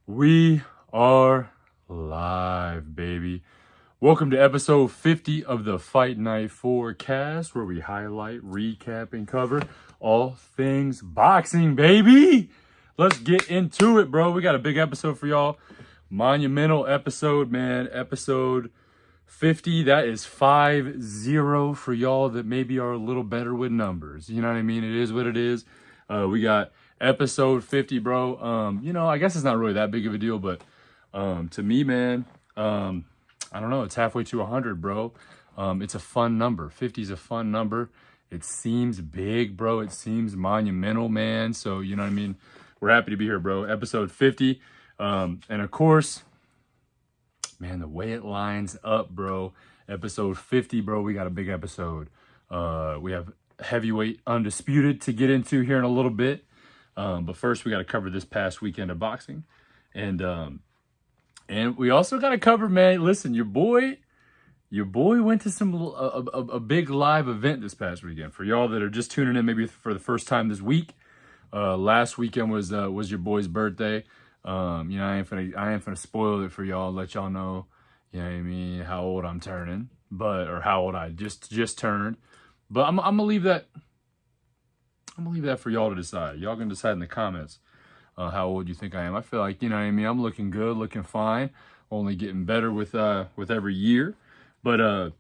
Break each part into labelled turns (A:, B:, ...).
A: We are live, baby. Welcome to episode 50 of the Fight Night Forecast, where we highlight, recap, and cover all things boxing, baby. Let's get into it, bro. We got a big episode for y'all. Monumental episode, man. Episode 50. That is 5-0 for y'all that maybe are a little better with numbers. You know what I mean? It is what it is. We got episode 50, bro. I guess it's not really that big of a deal, but to me, man, I don't know. It's halfway to 100, bro. It's a fun number. 50 is a fun number. It seems big, bro. It seems monumental, man. So, you know what I mean? We're happy to be here, bro. Episode 50. And of course, man, the way it lines up, bro. Episode 50, bro. We got a big episode. We have heavyweight undisputed to get into here in a little bit. But first, we got to cover this past weekend of boxing. And we also got to cover, man, listen, your boy went to a big live event this past weekend. For y'all that are just tuning in maybe for the first time this week, last weekend was your boy's birthday. I ain't finna spoil it for y'all, let y'all know, you know what I mean, how old I'm turning, or how old I just turned. But I'm gonna leave that for y'all to decide. Y'all can decide in the comments how old you think I am. I feel like, you know what I mean, I'm looking good, looking fine, only getting better with every year. But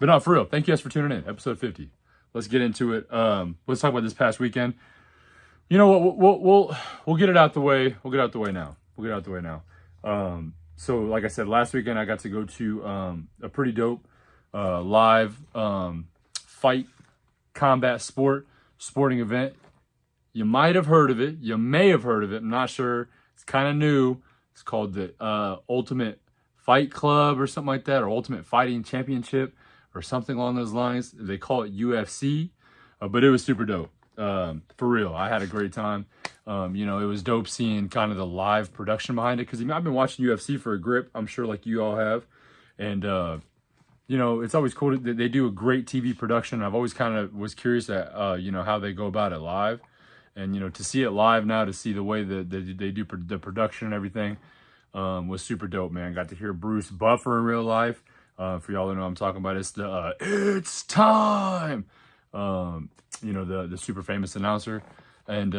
A: no, for real, thank you guys for tuning in. Episode 50. Let's get into it. Let's talk about this past weekend. You know what? We'll get it out the way. We'll get it out the way now. So like I said, last weekend I got to go to a pretty dope live fight combat sporting event. You might have heard of it. You may have heard of it. I'm not sure. It's kind of new. It's called the Ultimate Fight Club or something like that, or Ultimate Fighting Championship or something along those lines. They call it UFC, but it was super dope. For real, I had a great time. It was dope seeing kind of the live production behind it, because I've been watching UFC for a grip, I'm sure, like you all have, and it's always cool that they do a great TV production. I've always kind of was curious at how they go about it live, and to see it live now, to see the way that they do the production and everything, was super dope, man. Got to hear Bruce Buffer in real life. For y'all that know what I'm talking about, it's the it's time. The super famous announcer. And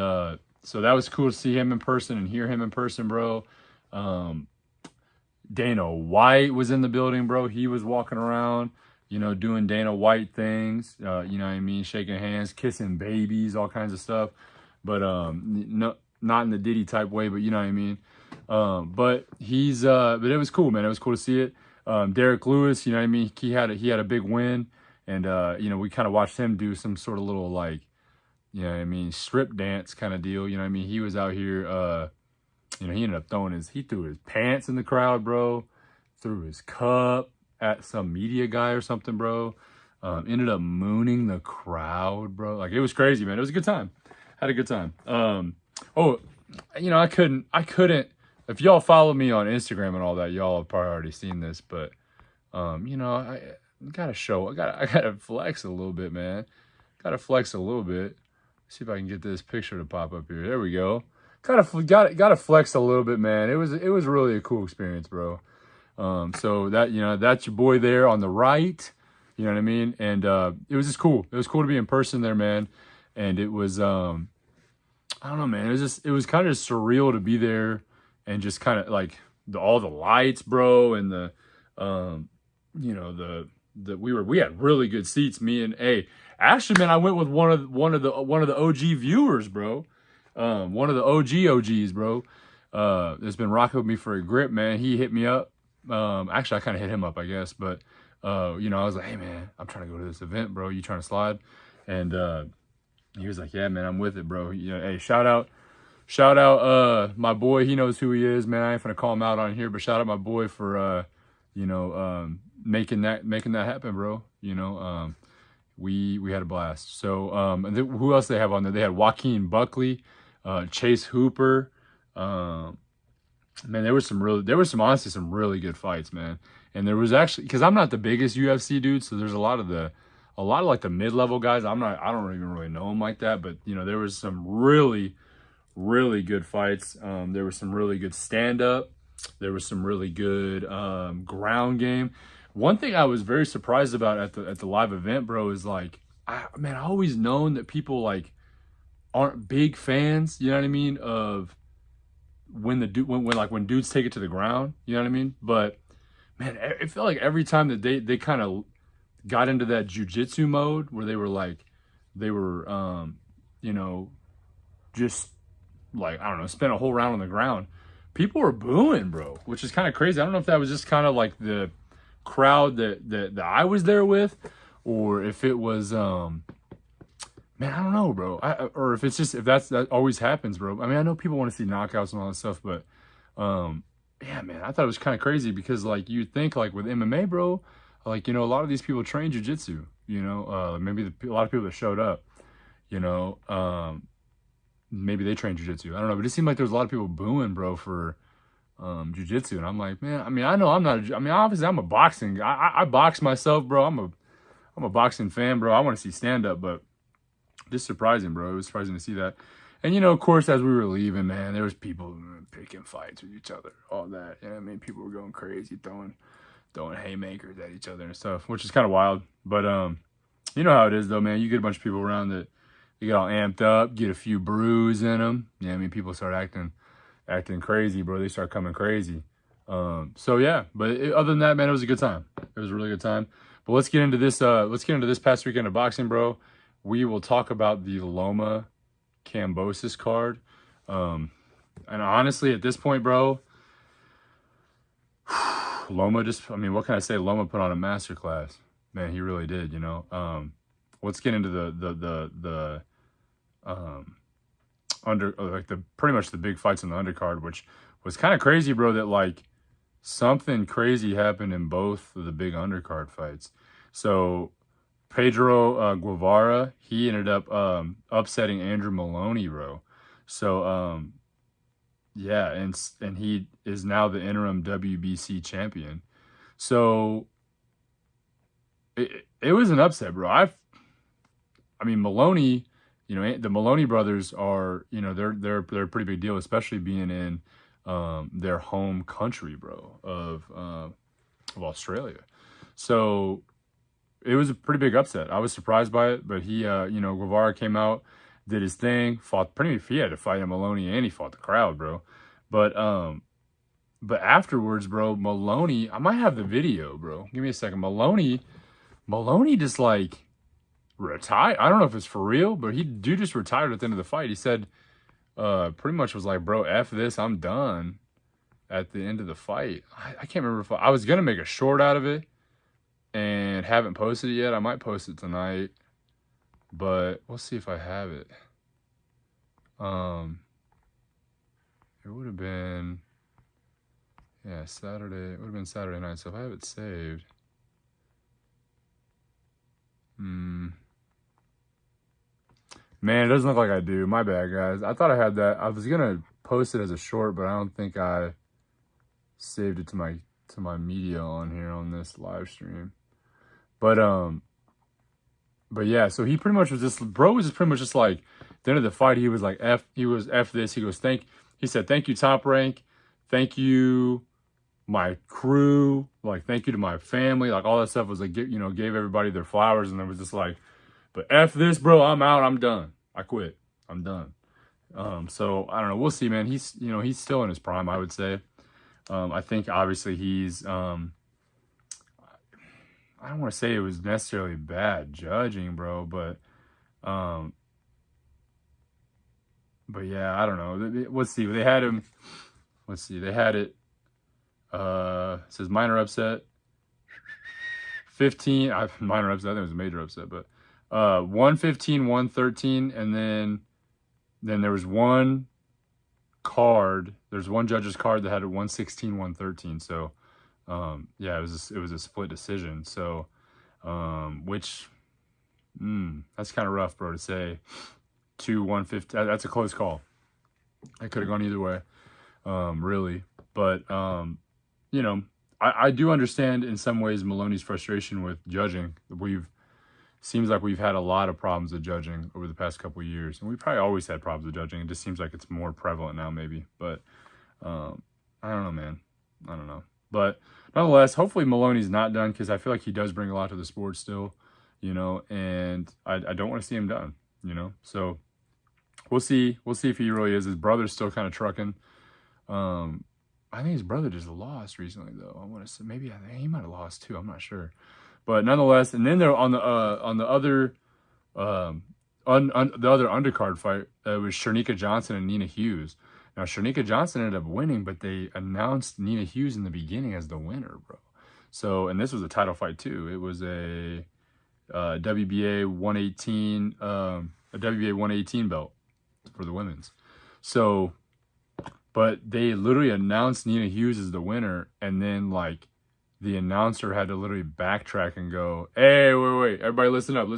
A: so that was cool to see him in person and hear him in person, bro. Dana White was in the building, bro. He was walking around, doing Dana White things, you know what I mean, shaking hands, kissing babies, all kinds of stuff. But no, not in the Diddy type way, but you know what I mean. But it was cool, man. It was cool to see it. Derek Lewis, you know what I mean, he had a big win. And, we kind of watched him do some sort of little, strip dance kind of deal. You know what I mean? He was out here, he ended up he threw his pants in the crowd, bro. Threw his cup at some media guy or something, bro. Ended up mooning the crowd, bro. Like, it was crazy, man. It was a good time. Had a good time. I couldn't, if y'all follow me on Instagram and all that, y'all have probably already seen this, but, I gotta flex a little bit, man. Gotta flex a little bit. See if I can get this picture to pop up here. There we go. Gotta flex a little bit, man. It was really a cool experience, bro. So that's your boy there on the right. You know what I mean? And it was just cool. It was cool to be in person there, man. And it was I don't know, man. It was kind of surreal to be there, and just kind of like all the lights, bro, and we had really good seats. Me and actually, man, I went with one of the OG viewers, bro. One of the OGs, bro. That's been rocking with me for a grip, man. He hit me up. Actually, I kind of hit him up, I guess, but I was like, hey, man, I'm trying to go to this event, bro. You trying to slide? And he was like, yeah, man, I'm with it, bro. Hey, shout out, my boy. He knows who he is, man. I ain't gonna call him out on here, but shout out my boy for making that happen, bro. We had a blast. So who else they have on there? They had Joaquin Buckley, Chase Hooper. Man, there was honestly some really good fights, man. And there was actually, because I'm not the biggest UFC dude, so there's a lot of like the mid-level guys. I don't even really know them like that, but there was some really really good fights. There was some really good stand-up. There was some really good ground game. One thing I was very surprised about at the live event, bro, is like, I always known that people like aren't big fans, you know what I mean, of when when dudes take it to the ground, you know what I mean? But man, it felt like every time that they kind of got into that jujitsu mode where they were you know, just like, I don't know, spent a whole round on the ground, people were booing, bro, which is kind of crazy. I don't know if that was just kind of like the crowd that I was there with, or if it was man, I don't know, bro. Or if it's just, if that always happens, bro. I mean, I know people want to see knockouts and all that stuff, but yeah, man, I thought it was kind of crazy because like you'd think like with MMA, bro, like, you know, a lot of these people train jiu-jitsu, you know, maybe a lot of people that showed up, you know, maybe they train jiu-jitsu. I don't know, but it seemed like there was a lot of people booing, bro, for jiu-jitsu. And I'm like, man, I mean, I know I'm not, I mean, obviously I'm a boxing guy. I box myself, bro. I'm a boxing fan, bro. I want to see stand-up, but just surprising, bro. It was surprising to see that. And, you know, of course, as we were leaving, man, there was people picking fights with each other, all that. You know what I mean? People were going crazy, throwing haymakers at each other and stuff, which is kind of wild. But you know how it is, though, man. You get a bunch of people around that you get all amped up, get a few brews in them. Yeah, I mean, people start acting crazy, bro. They start coming crazy. So yeah, but other than that, man, it was a good time. It was a really good time. But let's get into this. Let's get into this past weekend of boxing, bro. We will talk about the Loma Kambosos card. And honestly, at this point, bro, Loma just, I mean, what can I say? Loma put on a masterclass. Man, he really did, you know. Let's get into the pretty much the big fights on the undercard, which was kind of crazy, bro, that like something crazy happened in both of the big undercard fights. So Pedro Guevara, he ended up upsetting Andrew Maloney, bro. So yeah, and he is now the interim WBC champion. So it was an upset, bro. I mean, Maloney, you know, the Maloney brothers are, you know, they're a pretty big deal, especially being in their home country, bro, of Australia. So it was a pretty big upset. I was surprised by it, but he, you know, Guevara came out, did his thing, fought he had to fight him, Maloney, and he fought the crowd, bro. But afterwards, bro, Maloney, I might have the video, bro. Give me a second. Maloney just like retired. I don't know if it's for real, but dude just retired at the end of the fight. He said, pretty much was like, bro, F this, I'm done at the end of the fight. I can't remember if I was going to make a short out of it and haven't posted it yet. I might post it tonight, but we'll see if I have it. It would have been, yeah, Saturday. It would have been Saturday night. So if I have it saved, man, it doesn't look like I do. My bad, guys. I thought I had that. I was gonna post it as a short, but I don't think I saved it to my media on here on this live stream. But yeah, so he pretty much was just, bro was just pretty much just like, at the end of the fight, he was like, F this. He goes, he said, thank you, Top Rank. Thank you, my crew. Like, thank you to my family. Like, all that stuff was like, you know, gave everybody their flowers. And it was just like, but F this, bro, I'm out. I'm done. I quit. I'm done. So I don't know. We'll see, man. He's, you know, he's still in his prime, I would say. I think obviously he's, I don't want to say it was necessarily bad judging, bro, but yeah, I don't know. Let's see. They had him. Let's see. They had it. It says minor upset. 15. Minor upset. I think it was a major upset, but 115, 113, and then there was one card. There's one judge's card that had a 116, 113. So yeah, it was a split decision. So which that's kind of rough, bro, to say. 115. That's a close call. I could have gone either way, really. But you know, I do understand in some ways Maloney's frustration with judging. We've seems like we've had a lot of problems with judging over the past couple of years. And we probably always had problems with judging. It just seems like it's more prevalent now, maybe. But I don't know, man. I don't know. But nonetheless, hopefully Maloney's not done, because I feel like he does bring a lot to the sport still, you know, and I don't want to see him done, you know. So we'll see. We'll see if he really is. His brother's still kind of trucking. I think his brother just lost recently, though. I want to say maybe he might have lost too. I'm not sure. But nonetheless, and then they're on the other the other undercard fight, it was Shernika Johnson and Nina Hughes. Now Shernika Johnson ended up winning, but they announced Nina Hughes in the beginning as the winner, bro. So, and this was a title fight too. It was a WBA 118 belt for the women's. So, but they literally announced Nina Hughes as the winner, and then like the announcer had to literally backtrack and go, "Hey, wait, everybody listen up.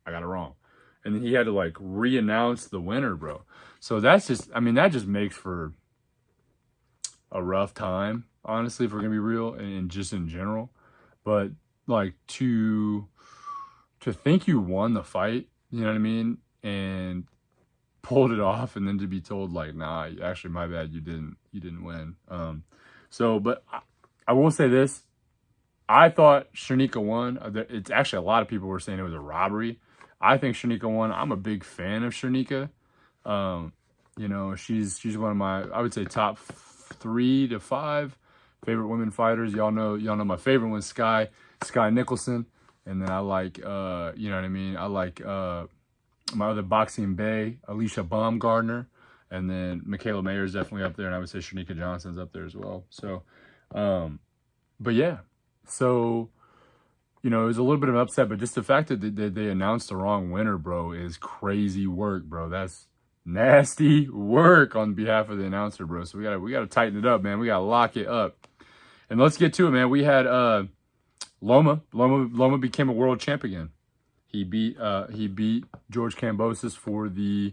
A: I got it wrong." And then he had to like re-announce the winner, bro. So that's just, I mean, that just makes for a rough time, honestly, if we're gonna be real, and just in general. But like to think you won the fight, you know what I mean, and pulled it off, and then to be told like, nah, actually my bad, you didn't win. So, but I will say this, I thought Shernika won. It's actually, a lot of people were saying it was a robbery. I think Shernika won. I'm a big fan of Shernika. You know, she's one of my, I would say, top 3 to 5 favorite women fighters. Y'all know my favorite one's Sky Nicholson, and then I like you know what I mean, I like my other boxing bae, Alicia Baumgardner, and then Michaela Mayer is definitely up there, and I would say Shernika Johnson's up there as well. So but yeah, so you know, it was a little bit of an upset, but just the fact that they announced the wrong winner, bro, is crazy work, bro. That's nasty work on behalf of the announcer, bro. So we gotta tighten it up, man. We gotta lock it up. And let's get to it, man. We had Loma became a world champ again. He beat George Kambosos for the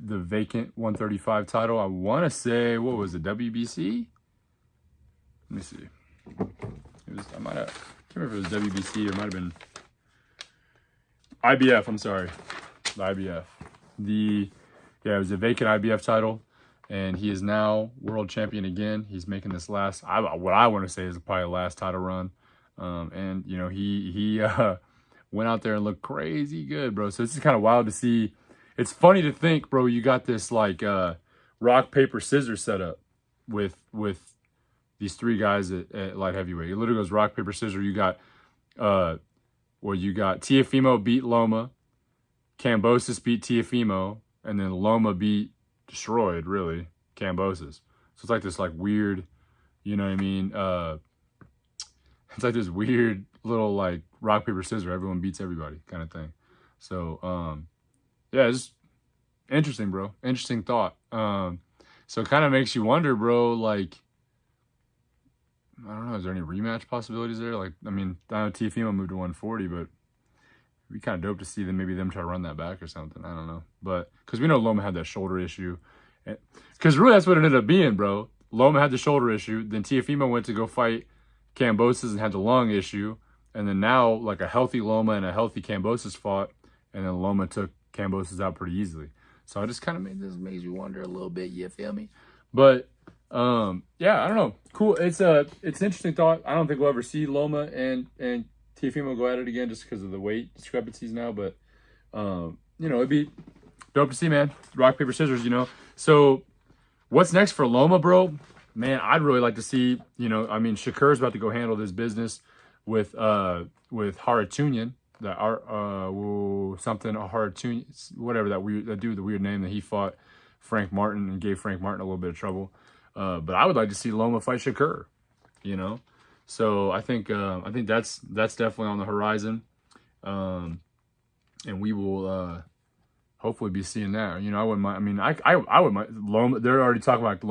A: vacant 135 title. I want to say, what was it, WBC? Let me see. I can't remember if it was WBC or it might have been IBF. I'm sorry, the IBF. It was a vacant IBF title, and he is now world champion again. He's making this last, what I want to say is probably the last title run. And you know, he went out there and looked crazy good, bro. So this is kind of wild to see. It's funny to think, bro, you got this like rock, paper, scissors setup with these 3 guys at light heavyweight. It literally goes rock, paper, scissors. You got Teofimo beat Loma, Kambosos beat Teofimo, and then Loma destroyed, really, Kambosos. So it's like this like weird, you know what I mean? It's like this weird little like rock, paper, scissors, everyone beats everybody kind of thing. So yeah, it's interesting, bro. Interesting thought. So it kind of makes you wonder, bro, like, I don't know, is there any rematch possibilities there? Like, I mean, I know Teofimo moved to 140, but it'd be kind of dope to see maybe them try to run that back or something. I don't know. But, because we know Loma had that shoulder issue. Because really that's what it ended up being, bro. Loma had the shoulder issue. Then Teofimo went to go fight Kambosos and had the lung issue. And then now, like, a healthy Loma and a healthy Kambosos fought. And then Loma took Kambosos out pretty easily. So I just kind of makes you wonder a little bit, you feel me? But, yeah, I don't know. Cool. It's an interesting thought. I don't think we'll ever see Loma and Teofimo go at it again just because of the weight discrepancies now. But, you know, it'd be dope to see, man. Rock, paper, scissors, you know. So what's next for Loma, bro? Man, I'd really like to see, you know, I mean, Shakur's about to go handle this business with Haratunian. Haratunian, whatever that dude, the weird name that he fought Frank Martin and gave Frank Martin a little bit of trouble. But I would like to see Loma fight Shakur, you know. So I think that's definitely on the horizon, and we will hopefully be seeing that. You know, I wouldn't mind. I mean, I would mind Loma. They're already talking about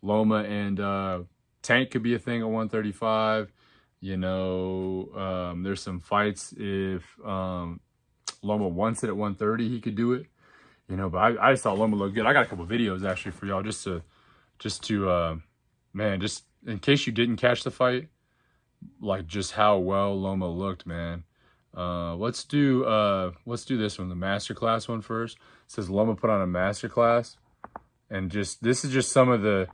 A: Loma and Tank could be a thing at 135. You know, there's some fights if Loma wants it at 130, he could do it. You know, but I just thought Loma looked good. I got a couple videos actually for y'all just to man, just in case you didn't catch the fight, like just how well Loma looked, man. Let's do this one, the masterclass one first. It says Loma put on a masterclass, and this is just some of the,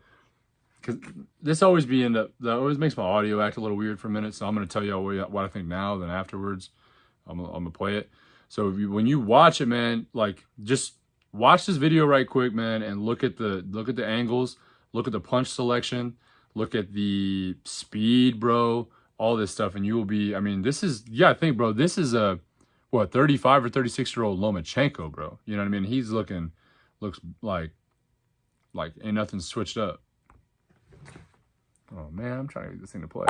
A: because this always that always makes my audio act a little weird for a minute. So I'm gonna tell you what I think now, then afterwards I'm gonna play it. So when you watch it, man, like just watch this video right quick, man, and look at the angles, look at the punch selection, look at the speed, bro, all this stuff, and you will be, I mean, this is, I think, bro, this is a, 35 or 36-year-old Lomachenko, bro. You know what I mean? He's looks like ain't nothing switched up. Oh, man, I'm trying to get this thing to play.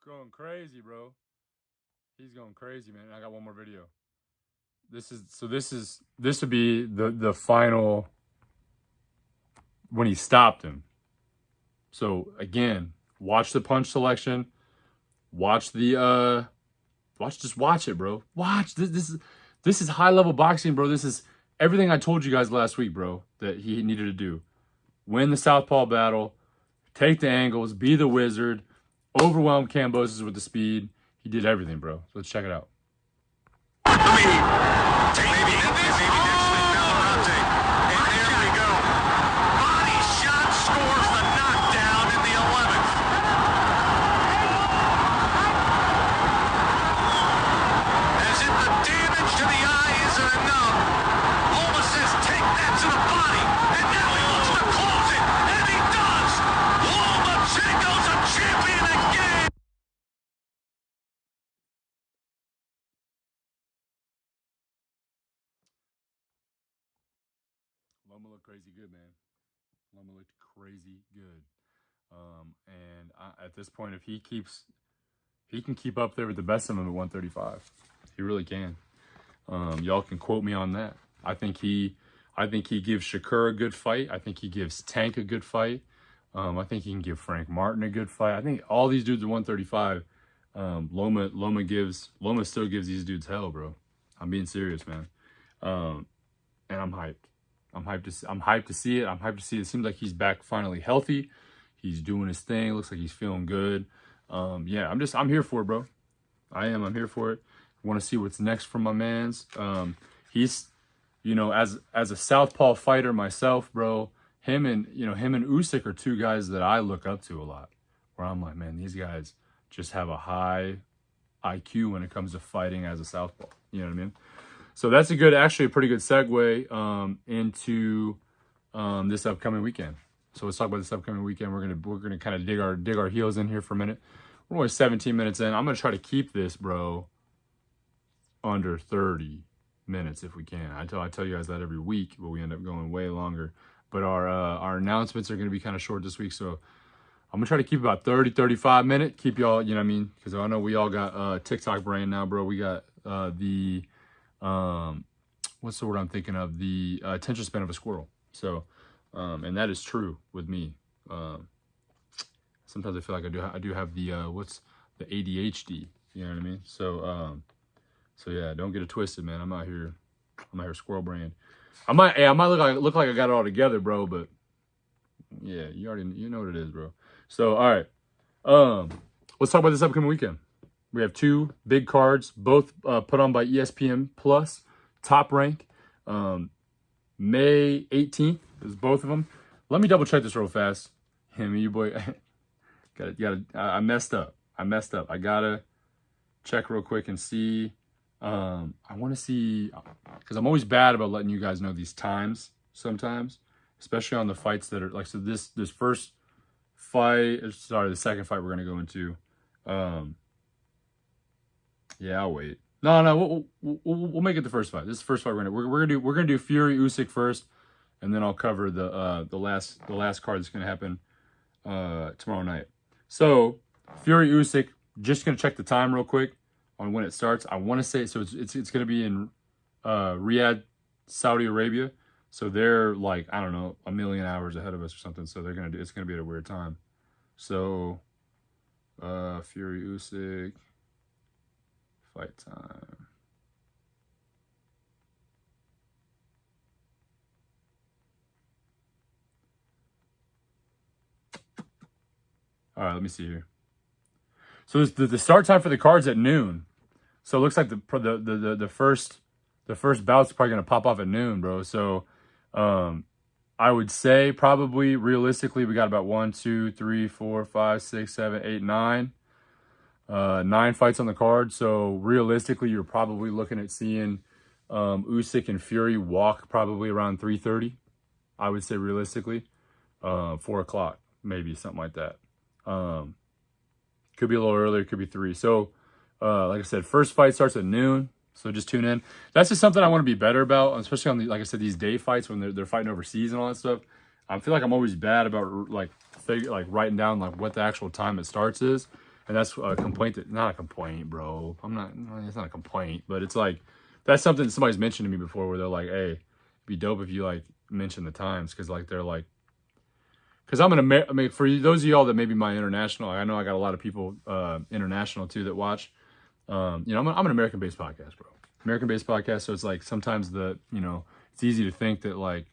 A: Going crazy, bro. He's going crazy, man. I got one more video. This would be the final when he stopped him. So again, watch the punch selection. Watch the just watch it, bro. Watch this is high level boxing, bro. This is everything I told you guys last week, bro, that he needed to do. Win the southpaw battle, take the angles, be the wizard, overwhelm Kambosos with the speed. He did everything, bro. So let's check it out.
B: Maybe Bellarante. And there we go. Body shot scores the knockdown in the 11th. As if the damage to the eye isn't enough, Loma says take that to the body. And now he looks to close it. And he does. Lomachenko's a champion again.
A: Loma looked crazy good, man. Loma looked crazy good. And at this point, if he can keep up there with the best of them at 135. He really can. Y'all can quote me on that. I think he gives Shakur a good fight. I think he gives Tank a good fight. I think he can give Frank Martin a good fight. I think all these dudes at 135. Loma still gives these dudes hell, bro. I'm being serious, man. And I'm hyped. I'm hyped to see it. I'm hyped to see it. It seems like he's back finally healthy. He's doing his thing. Looks like he's feeling good. Yeah, I'm here for it, bro. I'm here for it. Want to see what's next from my mans. He's, as a southpaw fighter myself, bro, him and USYK are two guys that I look up to a lot. Where I'm like, man, these guys just have a high IQ when it comes to fighting as a southpaw. You know what I mean? So that's actually a pretty good segue into this upcoming weekend. So let's talk about this upcoming weekend. We're gonna kind of dig our heels in here for a minute. We're only 17 minutes in. I'm gonna try to keep this, bro, under 30 minutes if we can. I tell you guys that every week, but we end up going way longer. But our announcements are gonna be kind of short this week, so I'm gonna try to keep about 30-35 minutes. Keep y'all, you know what I mean? Because I know we all got TikTok brain now, bro. We got what's the word I'm thinking of? The attention span of a squirrel. So, and that is true with me. Sometimes I feel like I do have the the ADHD. You know what I mean? So, so yeah, don't get it twisted, man. I'm out here squirrel brain. I might look like I got it all together, bro. But yeah, you know what it is, bro. So, all right, let's talk about this upcoming weekend. We have two big cards, both put on by ESPN Plus, Top Rank. May 18th is both of them. Let me double check this real fast. Him, you boy, I messed up. I gotta check real quick and see. I want to see, because I'm always bad about letting you guys know these times sometimes, especially on the fights that are like, so this first fight, sorry, the second fight we're gonna go into. Yeah, I'll wait. No, we'll make it the first fight. This is the first fight we're gonna do Fury Usyk first, and then I'll cover the last card that's gonna happen tomorrow night. So Fury Usyk, just gonna check the time real quick on when it starts. I want to say so it's gonna be in Riyadh, Saudi Arabia. So they're like, I don't know, a million hours ahead of us or something. So it's gonna be at a weird time. So Fury Usyk fight time. All right, let me see here. So the start time for the card's at noon. So it looks like the first bout's probably gonna pop off at noon, bro. So I would say probably realistically we got about 1, 2, 3, 4, 5, 6, 7, 8, 9. 9 fights on the card. So realistically, you're probably looking at seeing Usyk and Fury walk probably around 3:30. I would say realistically, 4 o'clock, maybe something like that. Could be a little earlier, could be 3. So, like I said, first fight starts at noon. So just tune in. That's just something I want to be better about, especially on like I said, these day fights when they're fighting overseas and all that stuff. I feel like I'm always bad about like writing down like what the actual time it starts is. And that's a complaint not a complaint, bro. It's not a complaint, but it's like, that's something that somebody's mentioned to me before where they're like, hey, it'd be dope if you like mention the times. Cause like, they're like, cause I mean, for those of y'all that maybe my international, I know I got a lot of people, international too, that watch, I'm an American-based podcast, bro. American-based podcast. So it's like, sometimes it's easy to think that like,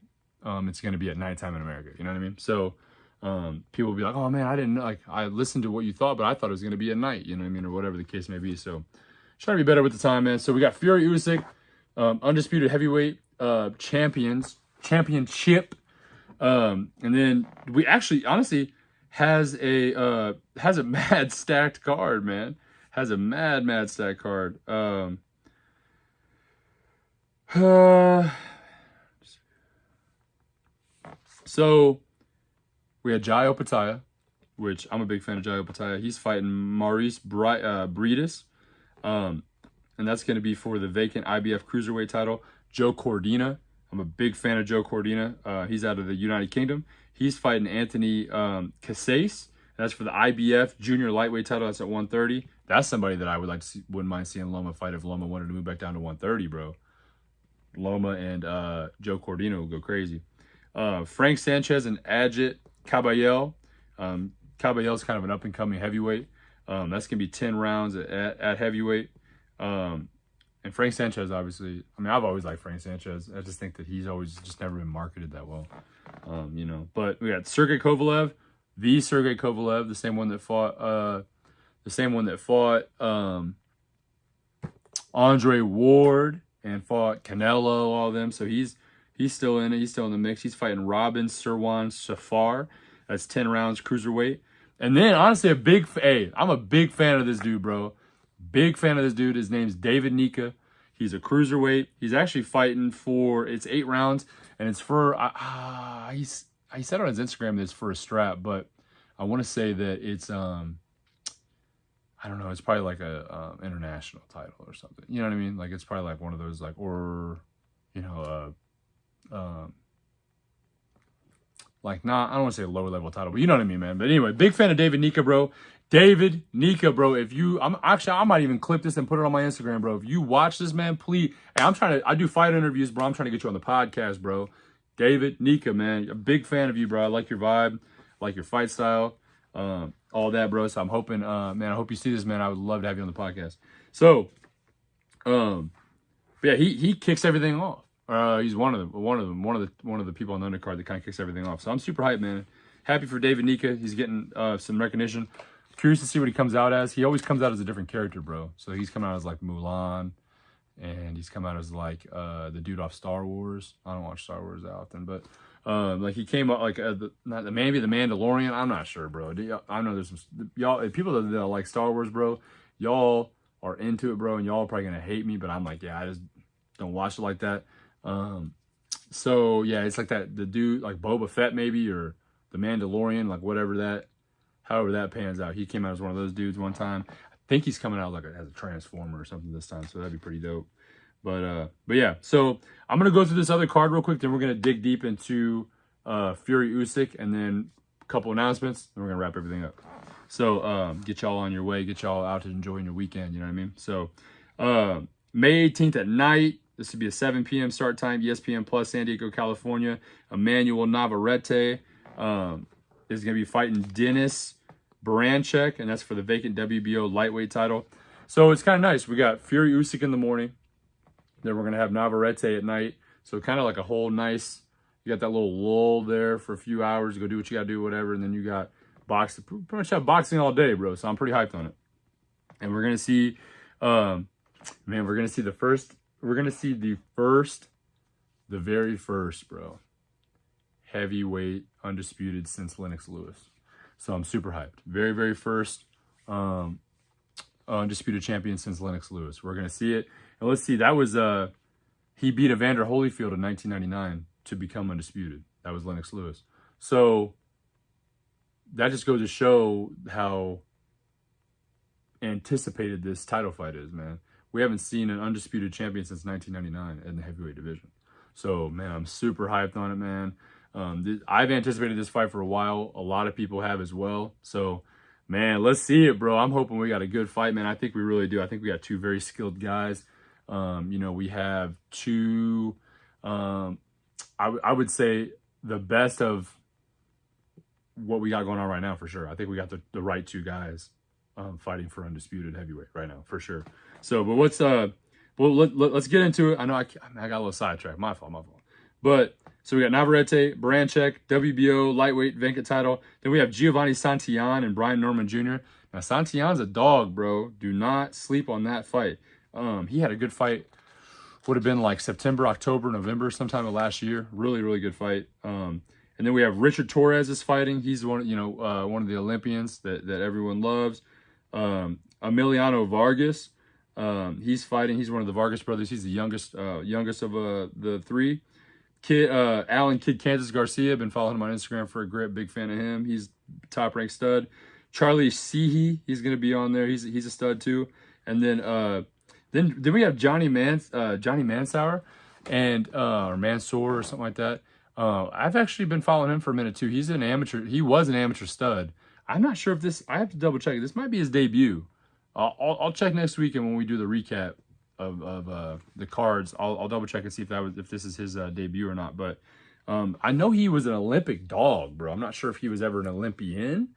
A: it's going to be at nighttime in America. You know what I mean? So, people will be like, oh man, I didn't know, like, I listened to what you thought, but I thought it was going to be at night, you know what I mean? Or whatever the case may be. So trying to be better with the time, man. So we got Fury Usyk, undisputed heavyweight, championship. And then we actually, honestly, has a mad stacked card, man. Has a mad stacked card. So we had Jai Opetaia, which I'm a big fan of Jai Opetaia. He's fighting Maurice Briedis. And that's going to be for the vacant IBF Cruiserweight title. Joe Cordina. I'm a big fan of Joe Cordina. He's out of the United Kingdom. He's fighting Anthony Casace. That's for the IBF Junior Lightweight title. That's at 130. That's somebody that I wouldn't mind seeing Loma fight if Loma wanted to move back down to 130, bro. Loma and Joe Cordina will go crazy. Frank Sanchez and Ajit Caballel. Caballel's kind of an up-and-coming heavyweight. That's going to be 10 rounds at heavyweight. And Frank Sanchez, obviously, I mean, I've always liked Frank Sanchez. I just think that he's always just never been marketed that well. But we got Sergey Kovalev, the same one that fought Andre Ward and fought Canelo, all of them. So he's still in it. He's still in the mix. He's fighting Robin Sirwan Safar. That's 10 rounds cruiserweight. And then, honestly, I'm a big fan of this dude, bro. Big fan of this dude. His name's David Nika. He's a cruiserweight. He's actually fighting it's 8 rounds, and it's for, he said on his Instagram that it's for a strap, but I want to say that it's, I don't know, it's probably like a international title or something. You know what I mean? Like, it's probably like one of those, like, or, like, I don't want to say a lower level title, but you know what I mean, man. But anyway, big fan of David Nika, bro. David Nika, bro. I might even clip this and put it on my Instagram, bro. If you watch this, man, please. Hey, I do fight interviews, bro. I'm trying to get you on the podcast, bro. David Nika, man. A big fan of you, bro. I like your vibe, like your fight style, all that, bro. So I'm hoping, man, I hope you see this, man. I would love to have you on the podcast. So, yeah, he kicks everything off. He's one of the people on the undercard that kind of kicks everything off. So I'm super hyped, man. Happy for David Nika. He's getting some recognition. Curious to see what he comes out as. He always comes out as a different character, bro. So he's come out as like Mulan, and he's come out as like the dude off Star Wars. I don't watch Star Wars that often, but like he came out like maybe the Mandalorian. I'm not sure, bro. I know there's some people that like Star Wars, bro. Y'all are into it, bro, and y'all are probably gonna hate me, but I'm like, yeah, I just don't watch it like that. So yeah, it's like that the dude like Boba Fett maybe, or the Mandalorian, like however that pans out. He came out as one of those dudes one time. I think he's coming out like as a Transformer or something this time, so that'd be pretty dope. But yeah, so I'm gonna go through this other card real quick, then we're gonna dig deep into Fury Usyk, and then a couple announcements, and we're gonna wrap everything up. So get y'all on your way, get y'all out to enjoying your weekend, you know what I mean? So May 18th at night, This would be a 7 p.m. start time, ESPN Plus, San Diego, California. Emmanuel Navarrete is going to be fighting Dennis Baranchek, and that's for the vacant WBO lightweight title. So it's kind of nice. We got Fury Usyk in the morning. Then we're going to have Navarrete at night. So kind of like a whole nice, you got that little lull there for a few hours to go do what you got to do, whatever. And then you got boxing, pretty much have boxing all day, bro. So I'm pretty hyped on it. And we're going to see, we're going to see the very first, bro, heavyweight undisputed since Lennox Lewis. So I'm super hyped. Very, very first undisputed champion since Lennox Lewis. We're going to see it. And let's see, that was, he beat Evander Holyfield in 1999 to become undisputed. That was Lennox Lewis. So that just goes to show how anticipated this title fight is, man. We haven't seen an undisputed champion since 1999 in the heavyweight division. So, man, I'm super hyped on it, man. I've anticipated this fight for a while. A lot of people have as well. So, man, let's see it, bro. I'm hoping we got a good fight, man. I think we really do. I think we got two very skilled guys. We have two, I would say the best of what we got going on right now, for sure. I think we got the right two guys fighting for undisputed heavyweight right now, for sure. So, but let's get into it. I know I got a little sidetracked. My fault. But, so we got Navarrete, Baranchek, WBO, lightweight, vacant title. Then we have Giovanni Santillan and Brian Norman Jr. Now, Santillan's a dog, bro. Do not sleep on that fight. He had a good fight. Would have been like September, October, November, sometime of last year. Really, really good fight. And then we have Richard Torres is fighting. He's one of the Olympians that everyone loves. Emiliano Vargas. He's fighting. He's one of the Vargas brothers. He's the youngest of the three. Alan Kid Kansas Garcia. Been following him on Instagram for a grip. Big fan of him. He's top ranked stud. Charlie Seehee. He's gonna be on there. He's a stud too. And then we have Johnny Mansour and or Mansour or something like that. I've actually been following him for a minute too. He was an amateur stud. I'm not sure if this, I have to double check. This might be his debut. I'll check next week, and when we do the recap of the cards, I'll double check and see if this is his debut or not. But I know he was an Olympic dog, bro. I'm not sure if he was ever an Olympian,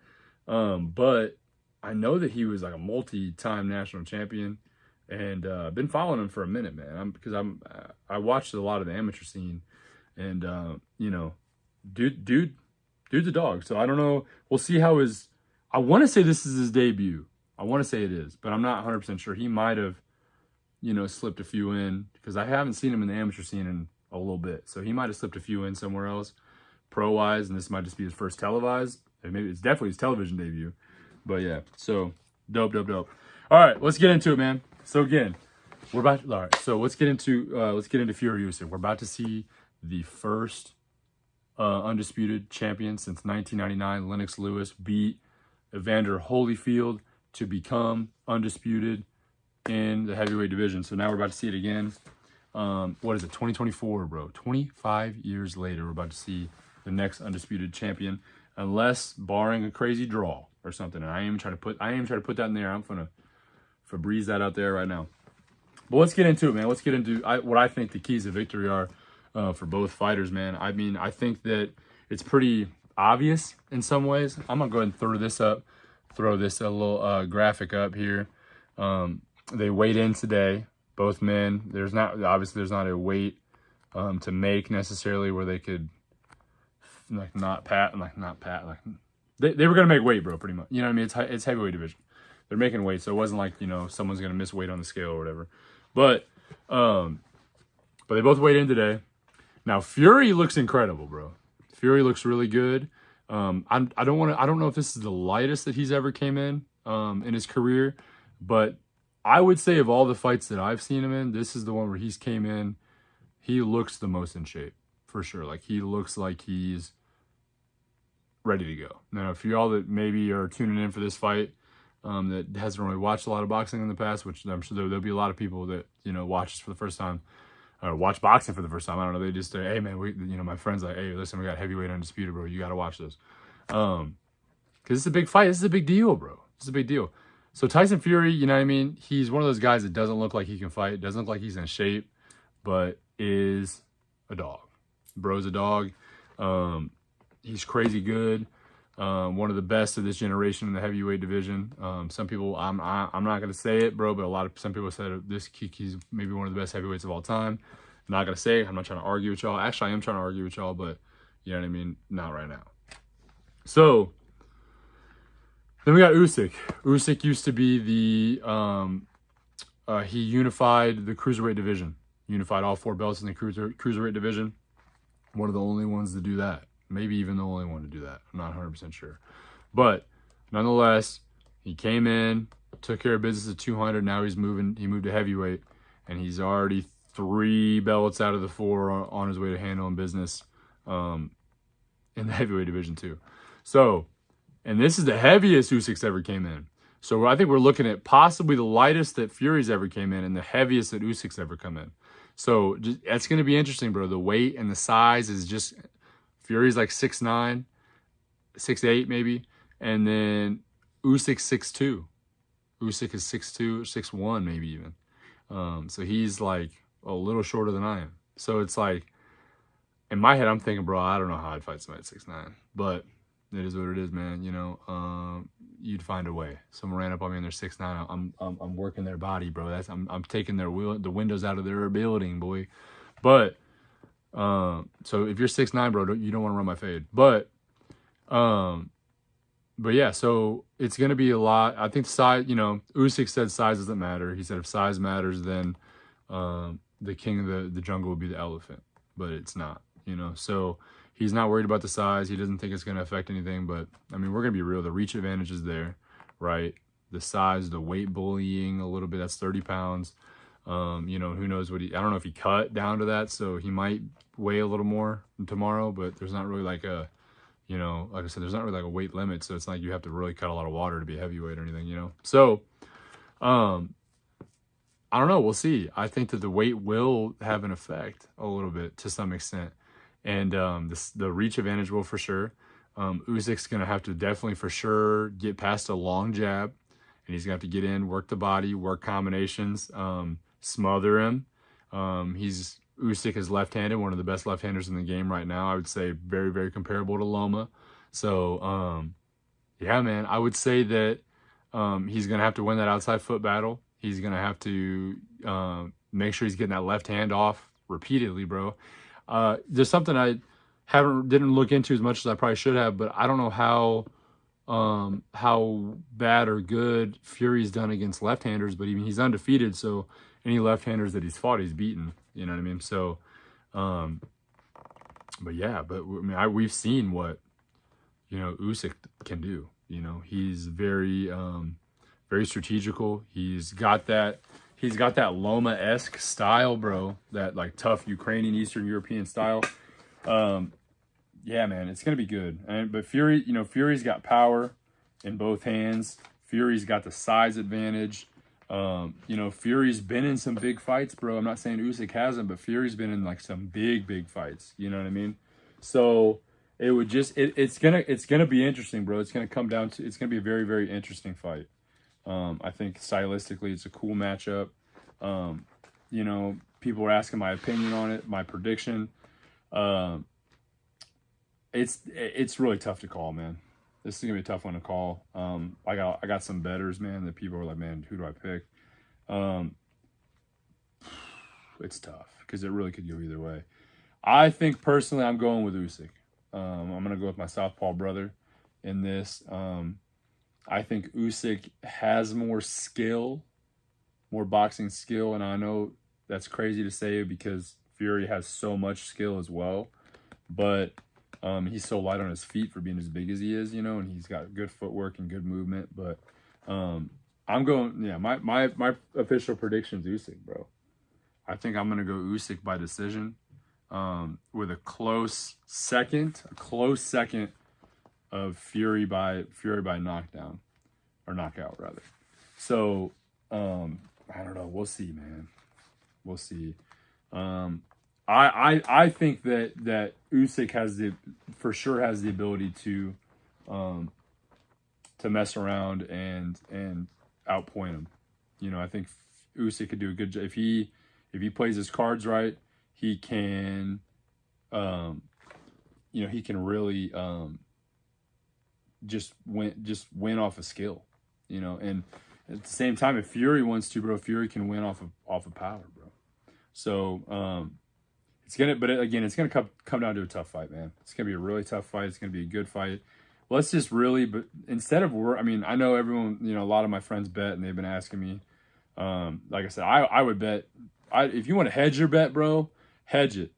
A: but I know that he was like a multi-time national champion, and been following him for a minute, man. I watched a lot of the amateur scene, and dude's a dog. So I don't know. We'll see how I want to say this is his debut. I want to say it is, but I'm not 100% sure. He might have, slipped a few in, because I haven't seen him in the amateur scene in a little bit. So he might have slipped a few in somewhere else, pro-wise, and this might just be his first televised. And maybe it's definitely his television debut. But yeah, so dope. All right, let's get into it, man. So again, let's get into Fury Usyk. We're about to see the first undisputed champion since 1999. Lennox Lewis beat Evander Holyfield to become undisputed in the heavyweight division. So now we're about to see it again. What is it? 2024, bro. 25 years later, we're about to see the next undisputed champion, unless barring a crazy draw or something. And I am trying to put that in there. I'm gonna Febreze that out there right now. But let's get into it, man. Let's get into what I think the keys to victory are for both fighters, man. I mean, I think that it's pretty obvious in some ways. I'm gonna go ahead and throw this a little graphic up here. They weighed in today, both men. There's not a weight to make necessarily where they could they were gonna make weight, bro, pretty much. You know what I mean? It's heavyweight division. They're making weight, so it wasn't like someone's gonna miss weight on the scale or whatever. But they both weighed in today. Now Fury looks incredible, bro. Fury looks really good. I don't know if this is the lightest that he's ever came in his career, but I would say of all the fights that I've seen him in, this is the one where he's came in. He looks the most in shape, for sure. Like, he looks like he's ready to go. Now, for y'all that maybe are tuning in for this fight, that hasn't really watched a lot of boxing in the past, which I'm sure there'll be a lot of people that, watch this for the first time, or watch boxing for the first time. I don't know. They just say, hey, man, my friend's like, hey, listen, we got heavyweight undisputed, bro. You got to watch this. Because it's a big fight. This is a big deal, bro. This is a big deal. So Tyson Fury, you know what I mean? He's one of those guys that doesn't look like he can fight. Doesn't look like he's in shape. but is a dog. Bro's a dog. He's crazy good. One of the best of this generation in the heavyweight division. Some people, I'm not gonna say it, bro, but some people said he's maybe one of the best heavyweights of all time. I'm not gonna say it. I'm not trying to argue with y'all. Actually, I am trying to argue with y'all, but you know what I mean? Not right now. So then we got Usyk. Usyk used to be he unified the cruiserweight division. Unified all 4 belts in the cruiserweight division. One of the only ones to do that. Maybe even the only one to do that. I'm not 100% sure. But nonetheless, he came in, took care of business at 200. Now he moved to heavyweight, and he's already 3 belts out of the 4 on his way to handling business in the heavyweight division too. So, and this is the heaviest Usyk's ever came in. So I think we're looking at possibly the lightest that Fury's ever came in and the heaviest that Usyk's ever come in. So that's going to be interesting, bro. The weight and the size is just... Fury's like 6'9", 6'8", maybe. And then Usyk's 6'2". Usyk is 6'2", 6'1", maybe even. So he's like a little shorter than I am. So it's like, in my head, I'm thinking, bro, I don't know how I'd fight somebody at 6'9". But it is what it is, man. You know, you'd find a way. Someone ran up on me and they're 6'9". I'm working their body, bro. I'm taking the windows out of their building, boy. But so if you're 6'9", bro, you don't want to run my fade. But yeah, so it's gonna be a lot. I think size, you know, Usyk said size doesn't matter. He said if size matters, then the king of the jungle would be the elephant. But it's not, you know. So he's not worried about the size. He doesn't think it's gonna affect anything. But I mean, we're gonna be real. The reach advantage is there, right? The size, the weight bullying a little bit. That's 30 pounds. You know, who knows what I don't know if he cut down to that, so he might weigh a little more tomorrow, but there's not really like a, you know, like I said, there's not really like a weight limit, so it's not like you have to really cut a lot of water to be heavyweight or anything, you know? So, I don't know, we'll see. I think that the weight will have an effect a little bit to some extent, and the reach advantage will for sure. Usyk's going to have to definitely for sure get past a long jab, and he's going to have to get in, work the body, work combinations, smother him. Usyk is left-handed, one of the best left-handers in the game right now. I would say very, very comparable to Loma. So, yeah, man, I would say that he's going to have to win that outside foot battle. He's going to have to make sure he's getting that left hand off repeatedly, bro. There's something I didn't look into as much as I probably should have, but I don't know how bad or good Fury's done against left-handers, but he's undefeated, so any left-handers that he's fought, he's beaten. You know what I mean? So, but yeah, I mean, we've seen what, you know, Usyk can do. You know, he's very, very strategical. He's got that Loma-esque style, bro. That like tough Ukrainian, Eastern European style. Yeah, man, it's gonna be good. But Fury, you know, Fury's got power in both hands. Fury's got the size advantage. You know, Fury's been in some big fights, bro. I'm not saying Usyk hasn't, but Fury's been in like some big fights. You know what I mean? So it would just it's gonna be interesting, bro. It's gonna come down to it's gonna be a very, very interesting fight. I think stylistically it's a cool matchup. You know, people were asking my opinion on it, my prediction. It's really tough to call, man. This is gonna be a tough one to call. I got some bettors, man, that people are like, man, who do I pick? It's tough because it really could go either way. I think personally, I'm going with Usyk. I'm gonna go with my southpaw brother in this. I think Usyk has more skill, more boxing skill, and I know that's crazy to say because Fury has so much skill as well, but he's so light on his feet for being as big as he is, you know, and he's got good footwork and good movement. But I'm going, yeah, my official prediction's Usyk, bro. I think I'm gonna go Usyk by decision, with a close second of Fury by knockdown or knockout rather. So I don't know. We'll see, man. We'll see. I think that Usyk for sure has the ability to mess around and outpoint him. You know, I think Usyk could do a good job if he plays his cards right, he can, he can really just win off of skill, and at the same time, if Fury wants to, bro, Fury can win off of power, bro. So it's gonna come down to a tough fight, man. It's gonna be a really tough fight. It's gonna be a good fight. Let's just really, but instead of I know everyone, a lot of my friends bet, and they've been asking me. Like I said, I would bet. If you want to hedge your bet, bro, hedge it.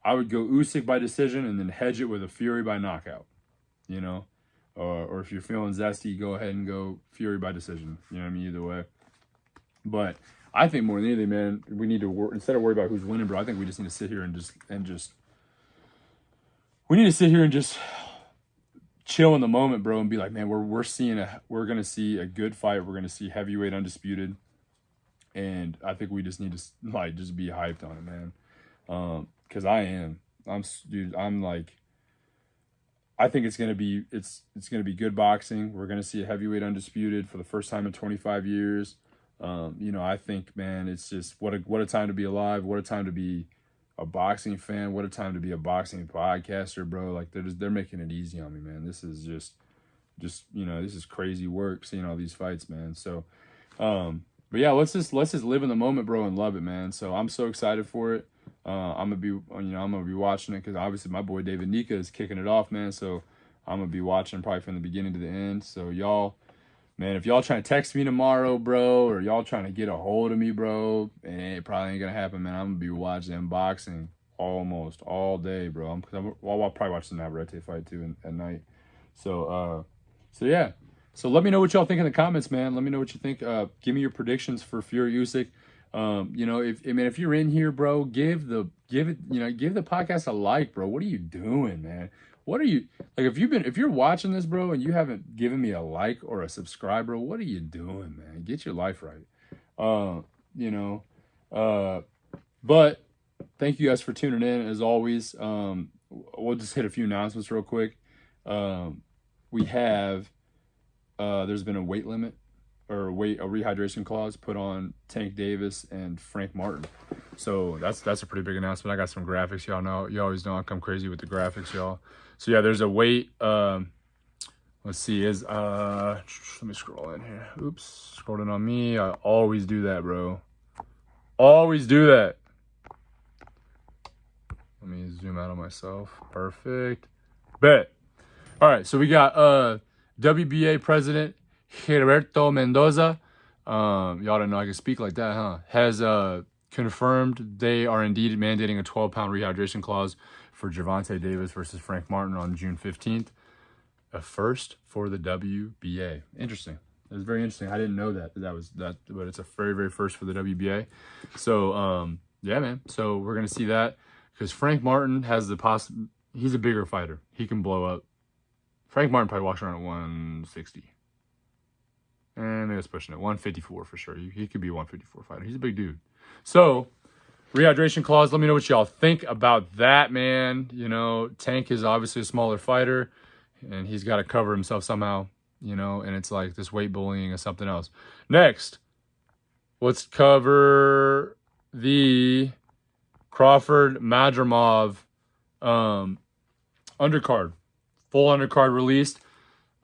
A: I would go Usyk by decision and then hedge it with a Fury by knockout. Or if you're feeling zesty, go ahead and go Fury by decision. You know what I mean? Either way. But I think more than anything, man, we need to instead of worry about who's winning, bro. I think we just need to sit here and just chill in the moment, bro, and be like, man, we're gonna see a good fight. We're gonna see heavyweight undisputed, and I think we just need to just be hyped on it, man. Because I think it's gonna be good boxing. We're gonna see a heavyweight undisputed for the first time in 25 years. I think, man, it's just what a time to be alive. What a time to be a boxing fan. What a time to be a boxing podcaster, bro. Like they're making it easy on me, man. This is just this is crazy work seeing all these fights, man. So, but yeah, let's just live in the moment, bro, and love it, man. So I'm so excited for it. I'm gonna be watching it because obviously my boy David Nika is kicking it off, man. So I'm gonna be watching probably from the beginning to the end. So y'all, man, if y'all trying to text me tomorrow, bro, or y'all trying to get a hold of me, bro, it probably ain't gonna happen, man. I'm gonna be watching unboxing almost all day, bro. I'll probably watch the Navarrete fight too at night. So yeah. So let me know what y'all think in the comments, man. Let me know what you think. Give me your predictions for Fury Usyk. If you're in here, bro, give the podcast a like, bro. What are you doing, man? What are you like? If you're watching this, bro, and you haven't given me a like or a subscribe, bro, what are you doing, man? Get your life right. But thank you guys for tuning in as always. We'll just hit a few announcements real quick. We have there's been a weight limit or a rehydration clause put on Tank Davis and Frank Martin. So that's a pretty big announcement. I got some graphics, y'all know. You always know I come crazy with the graphics, y'all. So yeah, there's a weight. Let's see, let me scroll in here. Oops, scrolling on me. I always do that, bro. Always do that. Let me zoom out on myself. Perfect. Bet. All right, so we got WBA president Gilberto Mendoza, y'all didn't know I could speak like that, huh? Has confirmed they are indeed mandating a 12-pound rehydration clause for Gervonta Davis versus Frank Martin on June 15th. A first for the WBA. Interesting. It was very interesting. I didn't know that was that, but it's a very, very first for the WBA. So yeah, man. So we're gonna see that because Frank Martin has the he's a bigger fighter. He can blow up. Frank Martin probably walks around at 160. And maybe it's pushing it. 154 for sure. He could be a 154 fighter. He's a big dude. So, rehydration clause. Let me know what y'all think about that, man. Tank is obviously a smaller fighter, and he's got to cover himself somehow, and it's like this weight bullying is something else. Next, let's cover the Crawford Madrimov undercard. Full undercard released.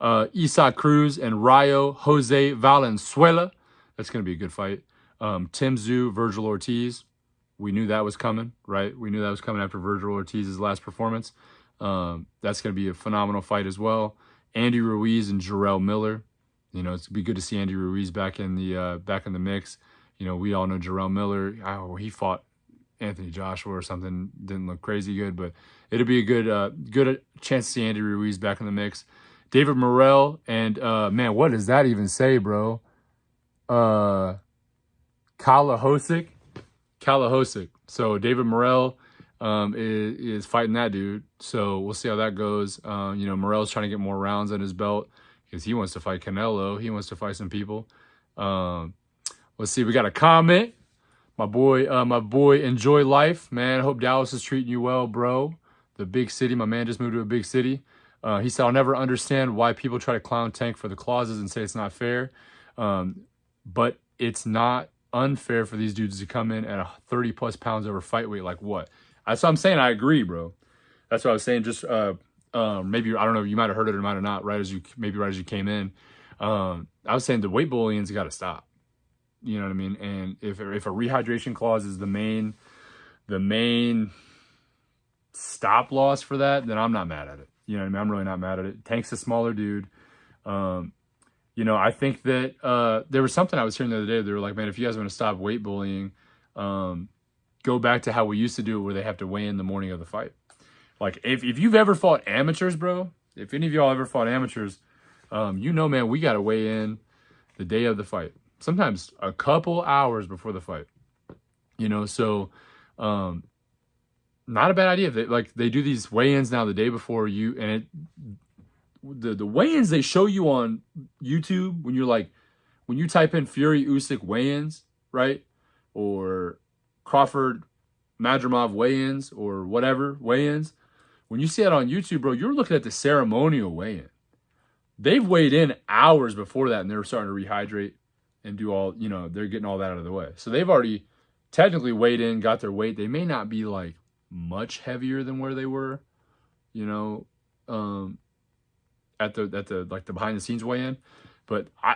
A: Isaac Cruz and Rayo Jose Valenzuela. That's going to be a good fight. Tim Tszyu, Virgil Ortiz. We knew that was coming, right? We knew that was coming after Virgil Ortiz's last performance. That's going to be a phenomenal fight as well. Andy Ruiz and Jarrell Miller. It's going to be good to see Andy Ruiz back in the mix. We all know Jarrell Miller. He fought Anthony Joshua or something. Didn't look crazy good, but it'll be a good chance to see Andy Ruiz back in the mix. David Morrell and, man, what does that even say, bro? Kalahosic. So David Morrell is fighting that dude. So we'll see how that goes. Morrell's trying to get more rounds on his belt because he wants to fight Canelo. He wants to fight some people. Let's see. We got a comment. My boy, enjoy life, man. I hope Dallas is treating you well, bro. The big city. My man just moved to a big city. He said, I'll never understand why people try to clown Tank for the clauses and say it's not fair. But it's not unfair for these dudes to come in at 30 plus pounds over fight weight. Like what? That's what I'm saying. I agree, bro. That's what I was saying. Just maybe, I don't know, you might have heard it or might have not, right as you came in. I was saying the weight bullying's got to stop. You know what I mean? And if a rehydration clause is the main stop loss for that, then I'm not mad at it. You know what I mean? I'm really not mad at it. Tank's a smaller dude. You know, I think that there was something I was hearing the other day. They were like, man, if you guys want to stop weight bullying, go back to how we used to do it, where they have to weigh in the morning of the fight. Like, if you've ever fought amateurs, bro, if any of y'all ever fought amateurs, you know, man, we got to weigh in the day of the fight. Sometimes a couple hours before the fight. You know, so not a bad idea. They do these weigh-ins now the day before you, and the weigh-ins they show you on YouTube when you type in Fury Usyk weigh-ins, right? Or Crawford Madrimov weigh-ins or whatever weigh-ins. When you see it on YouTube, bro, you're looking at the ceremonial weigh-in. They've weighed in hours before that, and they're starting to rehydrate and do all, you know, they're getting all that out of the way. So they've already technically weighed in, got their weight. They may not be like much heavier than where they were, you know, at the like the behind the scenes weigh-in. But I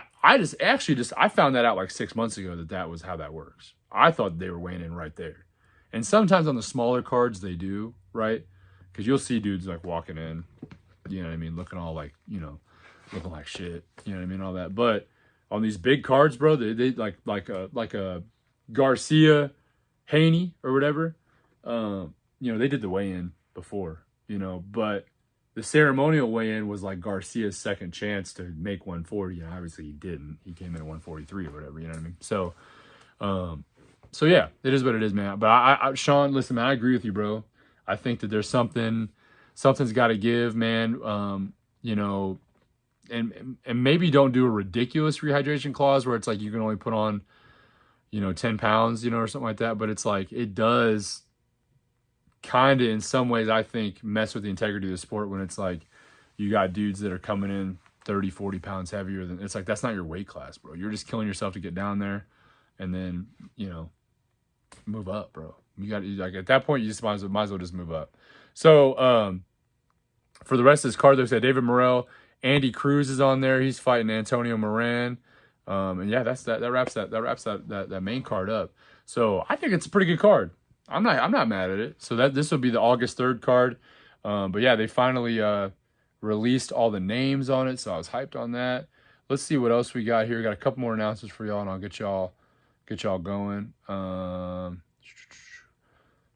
A: found that out like 6 months ago that was how that works. I thought they were weighing in right there. And sometimes on the smaller cards they do, right? Because you'll see dudes like walking in, you know what I mean, looking all like, you know, looking like shit, you know what I mean, all that. But on these big cards, bro, they like a Garcia, Haney or whatever, you know, they did the weigh-in before, you know, but the ceremonial weigh-in was like Garcia's second chance to make 140, and obviously he didn't. He came in at 143 or whatever, you know what I mean? So yeah, it is what it is, man. But I Sean, listen, man, I agree with you, bro. I think that there's something's got to give, man. You know, and maybe don't do a ridiculous rehydration clause where it's like you can only put on, you know, 10 pounds, you know, or something like that. But it's like, it does kind of, in some ways, I think, mess with the integrity of the sport when it's like you got dudes that are coming in 30, 40 pounds heavier than, it's like, that's not your weight class, bro. You're just killing yourself to get down there and then, you know, move up, bro. You got, like, at that point, you just might as well just move up. So, for the rest of this card, they said David Morrell, Andy Cruz is on there. He's fighting Antonio Moran. And yeah, that wraps that main card up. So I think it's a pretty good card. I'm not mad at it. So this will be the August 3rd card. But yeah, they finally released all the names on it, so I was hyped on that. Let's see what else we got here. We got a couple more announcements for y'all, and I'll get y'all going.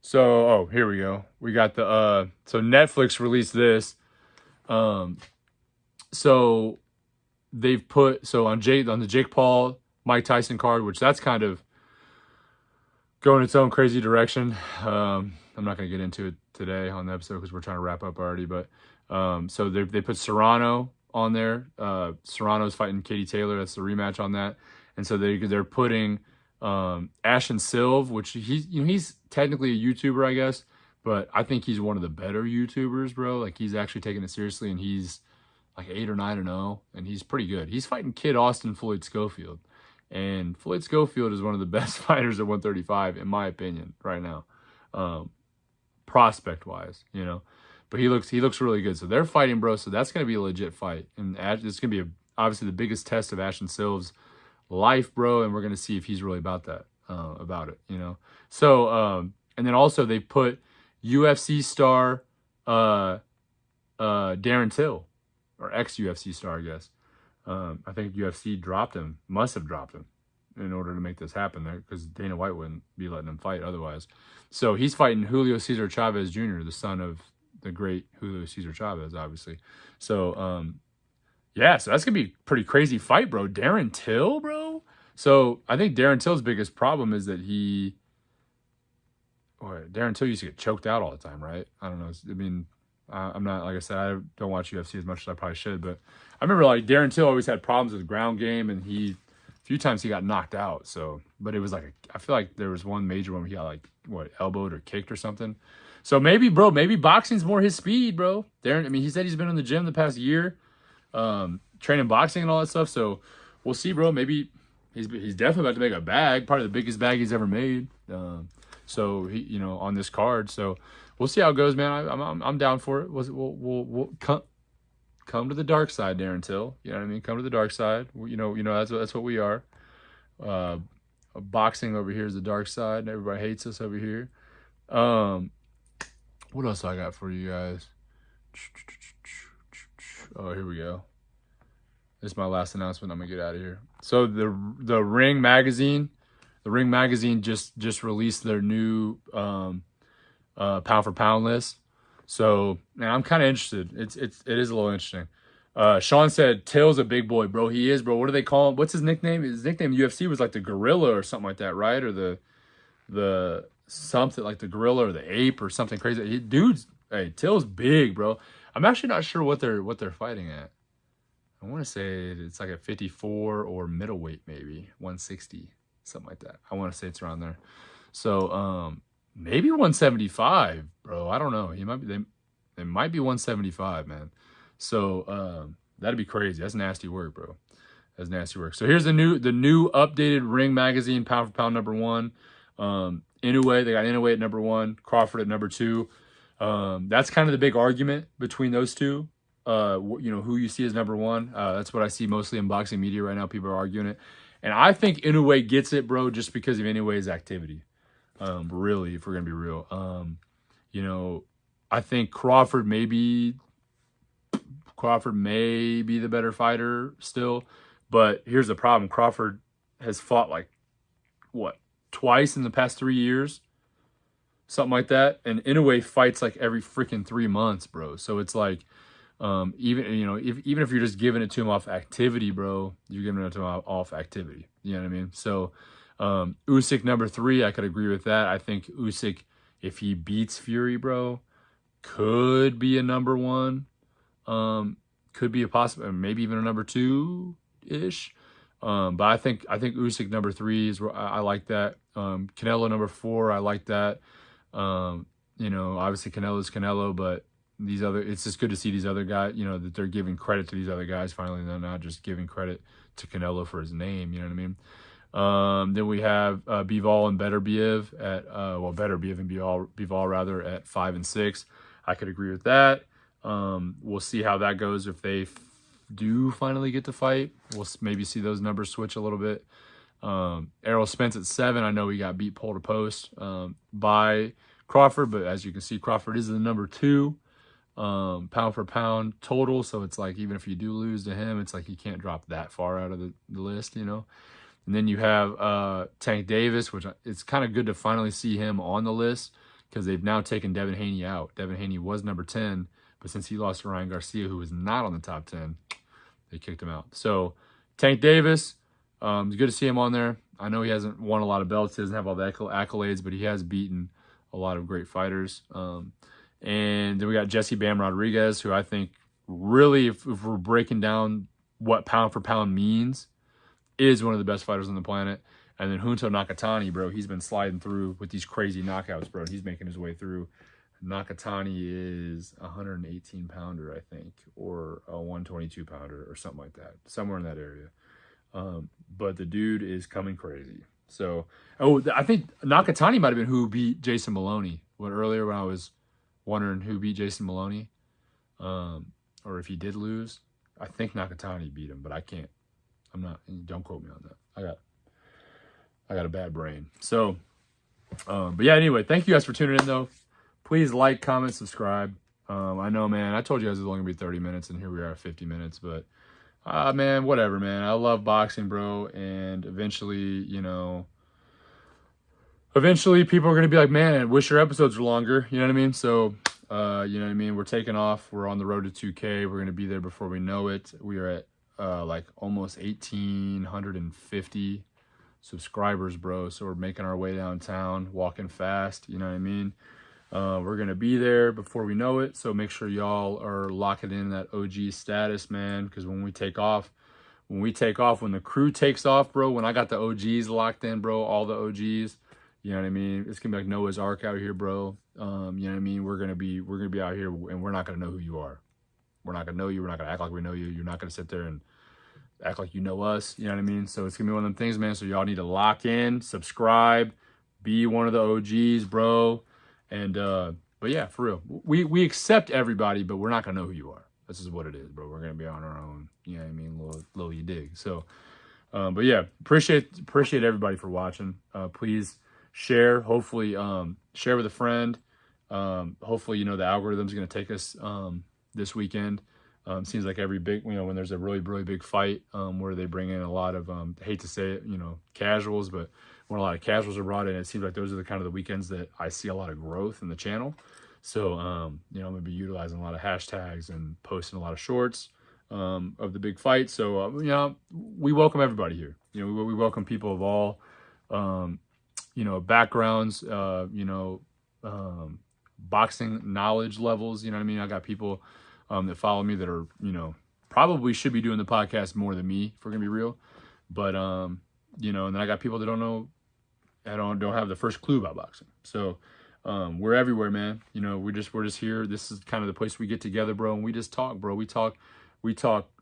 A: So here we go. We got the so Netflix released this. So they've put on the Jake Paul Mike Tyson card, which that's kind of going its own crazy direction. I'm not going to get into it today on the episode because we're trying to wrap up already. But so they put Serrano on there. Serrano's fighting Katie Taylor. That's the rematch on that. And so they're putting Ashton Silv, which he's technically a YouTuber, I guess, but I think he's one of the better YouTubers, bro. Like, he's actually taking it seriously, and he's like 8 or 9-0, and he's pretty good. He's fighting Kid Austin Floyd Schofield. And Floyd Schofield is one of the best fighters at 135, in my opinion, right now, prospect-wise, you know. But he looks really good. So they're fighting, bro. So that's going to be a legit fight. And it's going to be, obviously, the biggest test of Ashton Silv's life, bro. And we're going to see if he's really about that, about it, you know. So, and then also they put UFC star Darren Till, or ex-UFC star, I guess. I think UFC must have dropped him in order to make this happen there, because Dana White wouldn't be letting him fight otherwise. So he's fighting Julio Cesar Chavez Jr., the son of the great Julio Cesar Chavez, obviously. So, yeah, so that's going to be a pretty crazy fight, bro. Darren Till, bro? So I think Darren Till's biggest problem is that Darren Till used to get choked out all the time, right? I don't know. I mean, I'm not, like I said, I don't watch UFC as much as I probably should, but I remember, like, Darren Till always had problems with the ground game, and a few times he got knocked out. So, but it was like, I feel like there was one major one where he got, like, elbowed or kicked or something. So maybe boxing's more his speed, bro. Darren, I mean, he said he's been in the gym the past year, training boxing and all that stuff. So we'll see, bro. Maybe he's definitely about to make a bag, probably the biggest bag he's ever made. So he, you know, on this card. So we'll see how it goes, man. I'm down for it. We'll come to the dark side, Darren Till. You know what I mean? Come to the dark side. You know that's what we are. Boxing over here is the dark side, and everybody hates us over here. What else I got for you guys? Oh, here we go. This is my last announcement. I'm gonna get out of here. So the Ring Magazine just released their new pound for pound list. So man, I'm kind of interested. It is a little interesting. Sean said Till's a big boy, bro. He is, bro. What do they call him? What's his nickname? His nickname in UFC was like the Gorilla or something like that, right? Or the something like the Gorilla or the Ape or something crazy. Till's big, bro. I'm actually not sure what they're fighting at. I want to say it's like at 54 or middleweight, maybe 160, something like that. I want to say it's around there. So maybe 175, bro. I don't know. He might be. They might be 175, man. So that'd be crazy. That's nasty work, bro. That's nasty work. So here's the new updated Ring Magazine pound for pound number 1. Inoue, they got Inoue at number 1, Crawford at number 2. That's kind of the big argument between those two. You know, who you see as number 1. That's what I see mostly in boxing media right now. People are arguing it. And I think Inoue gets it, bro, just because of Inoue's activity. Really, if we're going to be real. You know, I think Crawford may be the better fighter still. But here's the problem. Crawford has fought like, twice in the past 3 years? Something like that. And Inoue fights like every freaking 3 months, bro. So it's like, even if you're just giving it to him off activity, bro, you're giving it to him off activity. You know what I mean? So Usyk number 3, I could agree with that. I think Usyk, if he beats Fury, bro, could be a number 1. Could be a possible, maybe even a number 2-ish. But I think Usyk number 3 is where I like that. Canelo number 4, I like that. You know, obviously Canelo's Canelo, but it's just good to see these other guys, you know, that they're giving credit to these other guys finally. They're not just giving credit to Canelo for his name, you know what I mean? Then we have Bivol and Beterbiev at Beterbiev and Bivol rather at 5 and 6. I could agree with that. We'll see how that goes if they do finally get to fight. We'll maybe see those numbers switch a little bit. Errol Spence at 7. I know he got beat pole to post by Crawford, but as you can see, Crawford is the number 2 pound for pound total. So it's like, even if you do lose to him, it's like he can't drop that far out of the list, you know. And then you have Tank Davis, which it's kind of good to finally see him on the list because they've now taken Devin Haney out. Devin Haney was number 10, but since he lost to Ryan Garcia, who was not on the top 10, they kicked him out. So Tank Davis, it's good to see him on there. I know he hasn't won a lot of belts, he doesn't have all the accolades, but he has beaten a lot of great fighters. And then we got Jesse Bam Rodriguez, who I think really, if we're breaking down what pound for pound means, is one of the best fighters on the planet. And then Junto Nakatani, bro, he's been sliding through with these crazy knockouts, bro. He's making his way through. Nakatani is a 118 pounder, I think, or a 122 pounder or something like that, somewhere in that area. But the dude is coming crazy. So, I think Nakatani might have been who beat Jason Maloney. Earlier when I was wondering who beat Jason Maloney, or if he did lose, I think Nakatani beat him, but I can't. Don't quote me on that. I got a bad brain. So, but yeah, anyway, thank you guys for tuning in though. Please like, comment, subscribe. I know, man, I told you guys it was only gonna be 30 minutes and here we are at 50 minutes, but man, whatever, man. I love boxing, bro, and eventually people are gonna be like, man, I wish your episodes were longer. You know what I mean? So, you know what I mean? We're taking off. We're on the road to 2K. We're gonna be there before we know it. We are at like almost 1,850 subscribers, bro. So we're making our way downtown, walking fast. You know what I mean? We're gonna be there before we know it. So make sure y'all are locking in that OG status, man. Because when we take off, when the crew takes off, bro, when I got the OGs locked in, bro, all the OGs, you know what I mean? It's gonna be like Noah's Ark out here, bro. You know what I mean? We're gonna be out here, and we're not gonna know who you are. We're not gonna know you. We're not gonna act like we know you. You're not gonna sit there and act like you know us. You know what I mean? So it's going to be one of them things, man. So y'all need to lock in, subscribe, be one of the OGs, bro. And, but yeah, for real. We accept everybody, but we're not going to know who you are. This is what it is, bro. We're going to be on our own. You know what I mean? Little you dig. So, but yeah, appreciate everybody for watching. Please share, hopefully, share with a friend. Hopefully, you know, the algorithm's going to take us, this weekend. Seems like every big, you know, when there's a really, really big fight, where they bring in a lot of, I hate to say it, you know, casuals, but when a lot of casuals are brought in, it seems like those are the kind of the weekends that I see a lot of growth in the channel. So, you know, I'm going to be utilizing a lot of hashtags and posting a lot of shorts, of the big fight. So, you know, we welcome everybody here. You know, we welcome people of all, you know, backgrounds, you know, boxing knowledge levels. You know what I mean? I got people, that follow me that are, you know, probably should be doing the podcast more than me, if we're gonna be real. But, you know, and then I got people that don't know, I don't have the first clue about boxing. So, we're everywhere, man. You know, we're just here. This is kind of the place we get together, bro. And we just talk, bro. We talk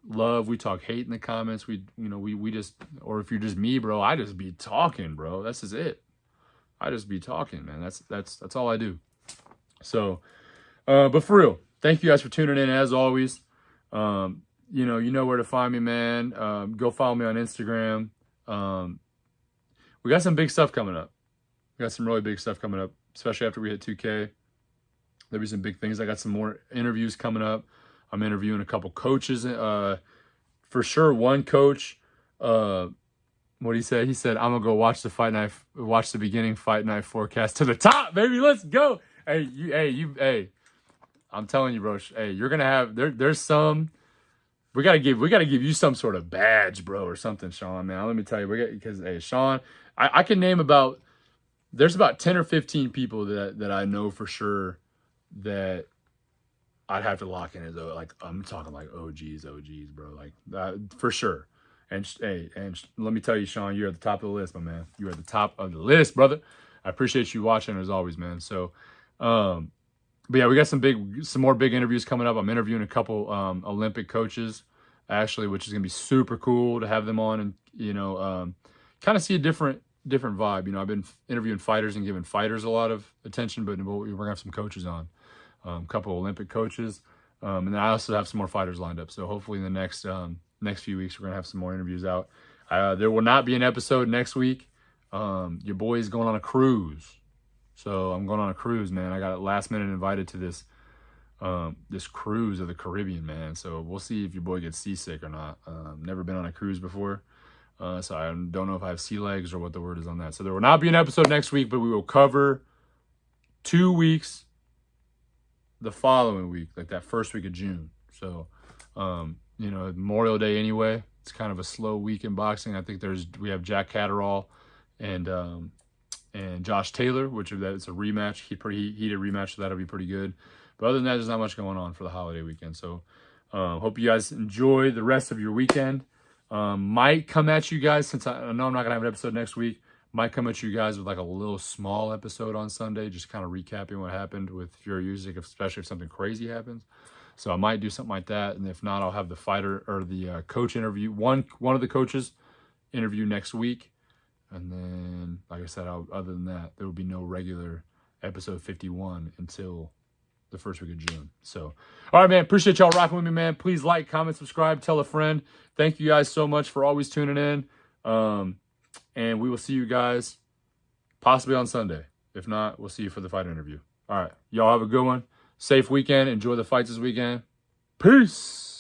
A: love. We talk hate in the comments. We just, or if you're just me, bro, I just be talking, bro. That's just it. I just be talking, man. That's all I do. So, but for real, thank you guys for tuning in as always. You know where to find me, man. Go follow me on Instagram. We got some big stuff coming up. We got some really big stuff coming up, especially after we hit 2K. There'll be some big things. I got some more interviews coming up. I'm interviewing a couple coaches. For sure, one coach, what he said? He said, I'm gonna go watch the beginning fight night forecast to the top, baby. Let's go. Hey, I'm telling you, bro. Hey, you're gonna have there's some. We gotta give you some sort of badge, bro, or something, Sean. Man, let me tell you, because hey, Sean, I can name there's about 10 or 15 people that I know for sure that I'd have to lock in as like I'm talking like OGs, bro, like for sure. And hey, and let me tell you, Sean, you're at the top of the list, my man. You're at the top of the list, brother. I appreciate you watching as always, man. So, but yeah, we got some more big interviews coming up. I'm interviewing a couple Olympic coaches, actually, which is gonna be super cool to have them on and, you know, kind of see a different vibe. You know, I've been interviewing fighters and giving fighters a lot of attention, but we're gonna have some coaches on, a couple Olympic coaches, and then I also have some more fighters lined up. So hopefully in the next few weeks, we're gonna have some more interviews out. There will not be an episode next week. Your boy is going on a cruise. So I'm going on a cruise, man. I got last minute invited to this cruise of the Caribbean, man. So we'll see if your boy gets seasick or not. Never been on a cruise before. So I don't know if I have sea legs or what the word is on that. So there will not be an episode next week, but we will cover 2 weeks the following week, like that first week of June. So, you know, Memorial Day anyway. It's kind of a slow week in boxing. I think we have Jack Catterall and Josh Taylor, which it's a rematch, pretty heated rematch, so that'll be pretty good. But other than that, there's not much going on for the holiday weekend. So hope you guys enjoy the rest of your weekend. Might come at you guys, since I know I'm not going to have an episode next week, might come at you guys with like a little small episode on Sunday, just kind of recapping what happened with Fury USYK, especially if something crazy happens. So I might do something like that, and if not, I'll have the fighter or the coach interview, one of the coaches interview next week. And then, like I said, other than that, there will be no regular episode 51 until the first week of June. So, all right, man. Appreciate y'all rocking with me, man. Please like, comment, subscribe, tell a friend. Thank you guys so much for always tuning in. And we will see you guys possibly on Sunday. If not, we'll see you for the fight interview. All right. Y'all have a good one. Safe weekend. Enjoy the fights this weekend. Peace.